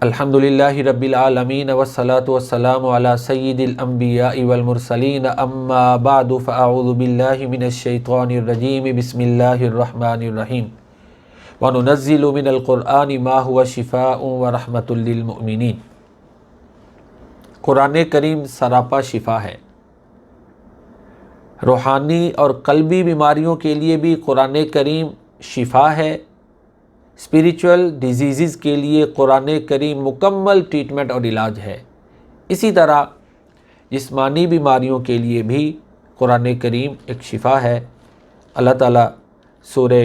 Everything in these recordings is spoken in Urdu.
الحمدللہ رب العالمین والصلاة والسلام علی سید الانبیاء والمرسلین اما بعد فاعوذ باللہ من الشیطان الرجیم بسم اللہ الرحمن الرحیم وننزل من القرآن ما هو شفاء ورحمۃ للمؤمنین۔ قرآن کریم سراپا شفا ہے۔ روحانی اور قلبی بیماریوں کے لیے بھی قرآن کریم شفا ہے۔ اسپریچول ڈیزیزز کے لیے قرآن کریم مکمل ٹریٹمنٹ اور علاج ہے۔ اسی طرح جسمانی بیماریوں کے لیے بھی قرآن کریم ایک شفا ہے۔ اللہ تعالیٰ سورہ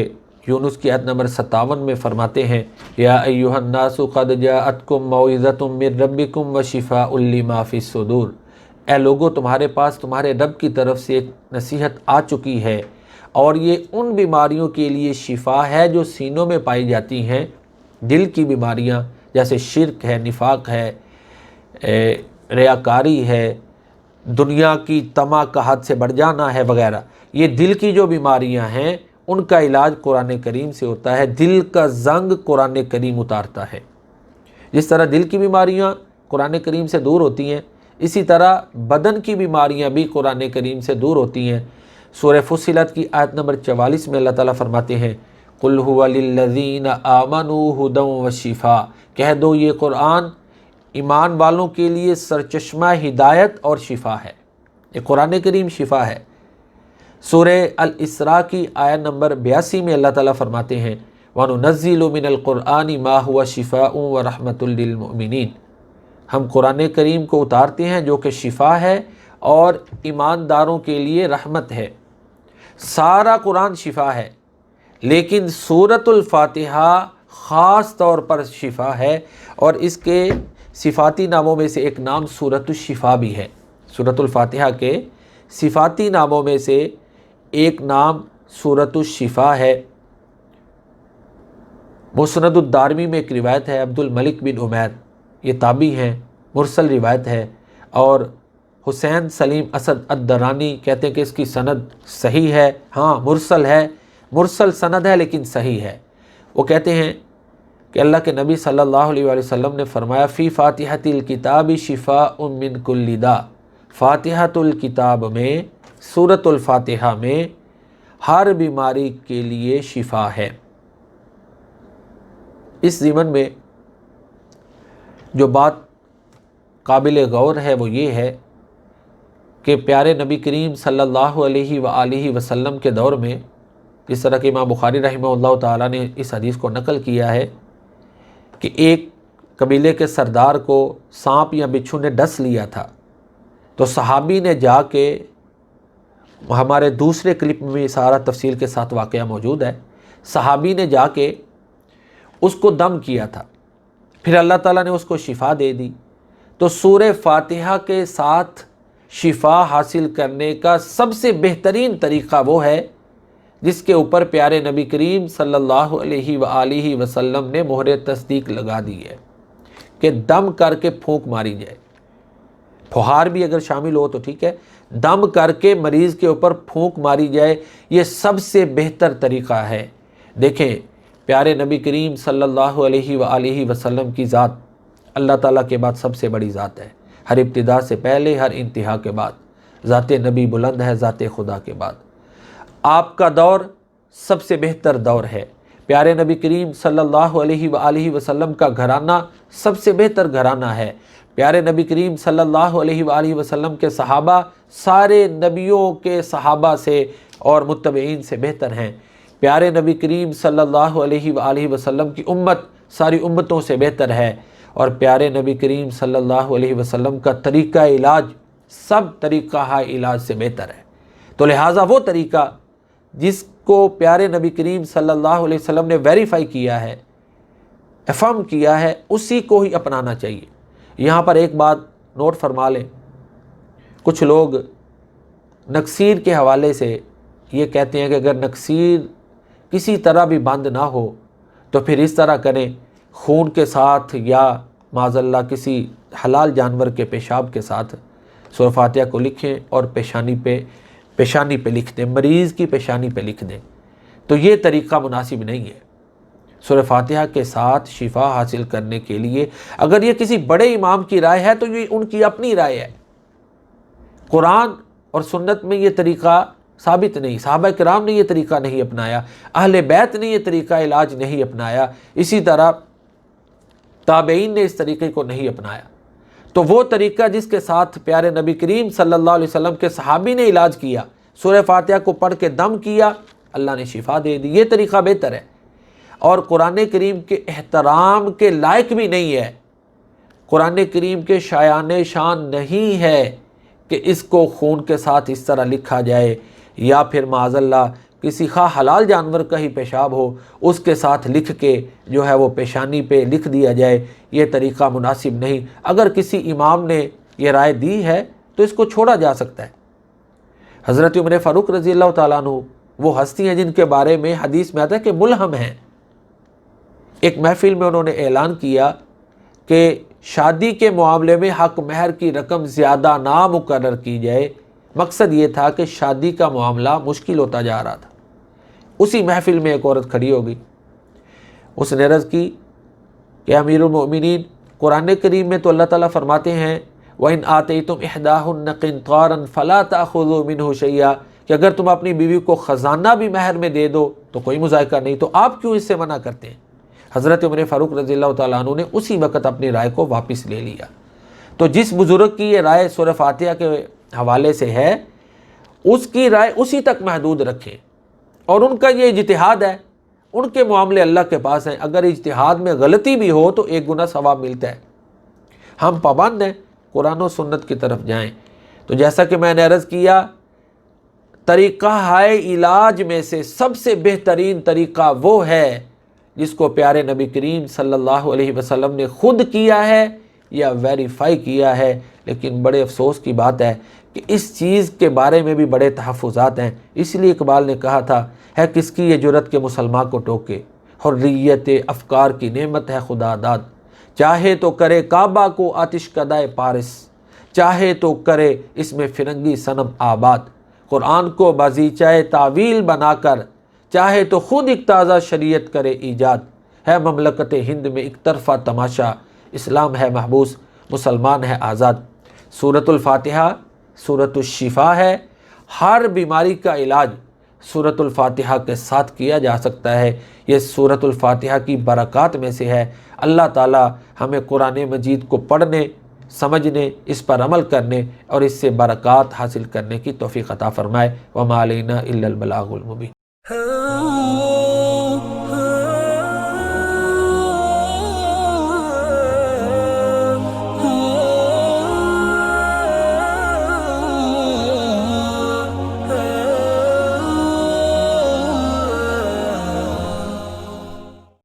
یونس کی آیت نمبر 57 میں فرماتے ہیں یا ایھا الناس قد جاءتکم موعظۃ من ربکم وشفاء لما فی الصدور، اے لوگو تمہارے پاس تمہارے رب کی طرف سے ایک نصیحت آ چکی ہے اور یہ ان بیماریوں کے لیے شفا ہے جو سینوں میں پائی جاتی ہیں۔ دل کی بیماریاں جیسے شرک ہے، نفاق ہے، ریاکاری ہے، دنیا کی طمع کا حد سے بڑھ جانا ہے وغیرہ، یہ دل کی جو بیماریاں ہیں ان کا علاج قرآن کریم سے ہوتا ہے۔ دل کا زنگ قرآن کریم اتارتا ہے۔ جس طرح دل کی بیماریاں قرآن کریم سے دور ہوتی ہیں، اسی طرح بدن کی بیماریاں بھی قرآن کریم سے دور ہوتی ہیں۔ سورہ فصلت کی آیت نمبر 44 میں اللہ تعالیٰ فرماتے ہیں قُلْ هُوَ لِلَّذِينَ آمَنُوا هُدًى وَشِفَاء، کہہ دو یہ قرآن ایمان والوں کے لیے سرچشمہ ہدایت اور شفا ہے۔ یہ قرآن کریم شفا ہے۔ سورہ الاسراء کی آیت نمبر 82 میں اللہ تعالیٰ فرماتے ہیں وَنُنَزِّلُ مِنَ الْقُرْآنِ مَا هُوَ شِفَاءٌ وَرَحْمَةٌ لِّلْمُؤْمِنِينَ، ہم قرآن کریم کو اتارتے ہیں جو کہ شفا ہے اور ایمانداروں کے لیے رحمت ہے۔ سارا قرآن شفا ہے، لیکن سورۃ الفاتحہ خاص طور پر شفا ہے، اور اس کے صفاتی ناموں میں سے ایک نام سورۃ الشفا بھی ہے۔ سورۃ الفاتحہ کے صفاتی ناموں میں سے ایک نام سورۃ الشفا ہے۔ مسند الدارمی میں ایک روایت ہے، عبد الملک بن عمیر، یہ تابعی ہیں، مرسل روایت ہے، اور حسین سلیم اسد الدرانی کہتے ہیں کہ اس کی سند صحیح ہے۔ ہاں مرسل ہے، مرسل سند ہے لیکن صحیح ہے۔ وہ کہتے ہیں کہ اللہ کے نبی صلی اللہ علیہ وآلہ وسلم نے فرمایا فی فاتحۃ الکتاب شفاء من کل داء، فاتحۃ الکتاب میں، سورۃ الفاتحہ میں ہر بیماری کے لیے شفا ہے۔ اس ضمن میں جو بات قابل غور ہے وہ یہ ہے کہ پیارے نبی کریم صلی اللہ علیہ وآلہ وسلم کے دور میں، جس طرح کہ امام بخاری رحمہ اللہ تعالیٰ نے اس حدیث کو نقل کیا ہے کہ ایک قبیلے کے سردار کو سانپ یا بچھو نے ڈس لیا تھا، تو صحابی نے جا کے، ہمارے دوسرے کلپ میں سارا تفصیل کے ساتھ واقعہ موجود ہے، صحابی نے جا کے اس کو دم کیا تھا، پھر اللہ تعالیٰ نے اس کو شفا دے دی۔ تو سورہ فاتحہ کے ساتھ شفا حاصل کرنے کا سب سے بہترین طریقہ وہ ہے جس کے اوپر پیارے نبی کریم صلی اللہ علیہ وآلہ وسلم نے مہر تصدیق لگا دی ہے کہ دم کر کے پھونک ماری جائے۔ پھوہار بھی اگر شامل ہو تو ٹھیک ہے، دم کر کے مریض کے اوپر پھونک ماری جائے، یہ سب سے بہتر طریقہ ہے۔ دیکھیں پیارے نبی کریم صلی اللہ علیہ وآلہ وسلم کی ذات اللہ تعالیٰ کے بعد سب سے بڑی ذات ہے، ہر ابتدا سے پہلے، ہر انتہا کے بعد۔ ذات نبی بلند ہے ذات خدا کے بعد۔ آپ کا دور سب سے بہتر دور ہے۔ پیارے نبی کریم صلی اللہ علیہ وآلہ وسلم کا گھرانہ سب سے بہتر گھرانہ ہے۔ پیارے نبی کریم صلی اللہ علیہ وآلہ وسلم کے صحابہ سارے نبیوں کے صحابہ سے اور متبعین سے بہتر ہیں۔ پیارے نبی کریم صلی اللہ علیہ وآلہ وسلم کی امت ساری امتوں سے بہتر ہے، اور پیارے نبی کریم صلی اللہ علیہ وسلم کا طریقہ علاج سب طریقہ علاج سے بہتر ہے۔ تو لہٰذا وہ طریقہ جس کو پیارے نبی کریم صلی اللہ علیہ وسلم نے ویریفائی کیا ہے، افرم کیا ہے، اسی کو ہی اپنانا چاہیے۔ یہاں پر ایک بات نوٹ فرما لیں، کچھ لوگ نکسیر کے حوالے سے یہ کہتے ہیں کہ اگر نکسیر کسی طرح بھی بند نہ ہو تو پھر اس طرح کریں، خون کے ساتھ یا معاذ اللہ کسی حلال جانور کے پیشاب کے ساتھ سورہ فاتحہ کو لکھیں اور پیشانی پہ لکھ دیں، مریض کی پیشانی پہ لکھ دیں، تو یہ طریقہ مناسب نہیں ہے۔ سورہ فاتحہ کے ساتھ شفا حاصل کرنے کے لیے۔ اگر یہ کسی بڑے امام کی رائے ہے تو یہ ان کی اپنی رائے ہے، قرآن اور سنت میں یہ طریقہ ثابت نہیں، صحابہ کرام نے یہ طریقہ نہیں اپنایا، اہل بیت نے یہ طریقہ علاج نہیں اپنایا، اسی طرح تابعین نے اس طریقے کو نہیں اپنایا۔ تو وہ طریقہ جس کے ساتھ پیارے نبی کریم صلی اللہ علیہ وسلم کے صحابی نے علاج کیا، سورہ فاتحہ کو پڑھ کے دم کیا، اللہ نے شفا دے دی، یہ طریقہ بہتر ہے اور قرآن کریم کے احترام کے لائق بھی نہیں ہے، قرآن کریم کے شایان شان نہیں ہے کہ اس کو خون کے ساتھ اس طرح لکھا جائے، یا پھر معاذ اللہ کسی خواہ حلال جانور کا ہی پیشاب ہو اس کے ساتھ لکھ کے جو ہے وہ پیشانی پہ لکھ دیا جائے، یہ طریقہ مناسب نہیں۔ اگر کسی امام نے یہ رائے دی ہے تو اس کو چھوڑا جا سکتا ہے۔ حضرت عمر فاروق رضی اللہ تعالیٰ عنہ وہ ہستی ہیں جن کے بارے میں حدیث میں آتا ہے کہ ملہم ہیں۔ ایک محفل میں انہوں نے اعلان کیا کہ شادی کے معاملے میں حق مہر کی رقم زیادہ نہ مقرر کی جائے، مقصد یہ تھا کہ شادی کا معاملہ مشکل ہوتا جا رہا تھا۔ اسی محفل میں ایک عورت کھڑی ہوگی، اس نے عرض کی کہ امیر المؤمنین، قرآن کریم میں تو اللہ تعالیٰ فرماتے ہیں وَإِنْ آتَيْتُمْ إِحْدَاهُنَّ قِنْطَارًا فَلَا تَأْخُذُوا مِنْهُ شَيْئًا، کہ اگر تم اپنی بیوی کو خزانہ بھی مہر میں دے دو تو کوئی مذائقہ نہیں، تو آپ کیوں اس سے منع کرتے ہیں؟ حضرت عمر فاروق رضی اللہ تعالیٰ عنہ نے اسی وقت اپنی رائے کو واپس لے لیا۔ تو جس بزرگ کی یہ رائے سورہ فاتحہ کے حوالے سے ہے، اس کی رائے اسی تک محدود رکھیں، اور ان کا یہ اجتہاد ہے، ان کے معاملے اللہ کے پاس ہیں، اگر اجتہاد میں غلطی بھی ہو تو 1 گنا ثواب ملتا ہے۔ ہم پابند ہیں، قرآن و سنت کی طرف جائیں۔ تو جیسا کہ میں نے عرض کیا، طریقہ ہائے علاج میں سے سب سے بہترین طریقہ وہ ہے جس کو پیارے نبی کریم صلی اللہ علیہ وسلم نے خود کیا ہے یا ویریفائی کیا ہے، لیکن بڑے افسوس کی بات ہے کہ اس چیز کے بارے میں بھی بڑے تحفظات ہیں۔ اس لیے اقبال نے کہا تھا، ہے کس کی یہ جرت کے مسلمان کو ٹوکے، حریت افکار کی نعمت ہے خدا داد، چاہے تو کرے کعبہ کو آتش کدائے پارس، چاہے تو کرے اس میں فرنگی صنم آباد، قرآن کو بازیچہ تعویل بنا کر چاہے تو خود ایک تازہ شریعت کرے ایجاد، ہے مملکت ہند میں ایک طرفہ تماشا، اسلام ہے محبوس مسلمان ہے آزاد۔ سورۃ الفاتحہ سورۃ الشفا ہے، ہر بیماری کا علاج سورۃ الفاتحہ کے ساتھ کیا جا سکتا ہے، یہ سورۃ الفاتحہ کی برکات میں سے ہے۔ اللہ تعالی ہمیں قرآن مجید کو پڑھنے، سمجھنے، اس پر عمل کرنے اور اس سے برکات حاصل کرنے کی توفیق عطا فرمائے۔ وما علینا الا البلاغ المبین۔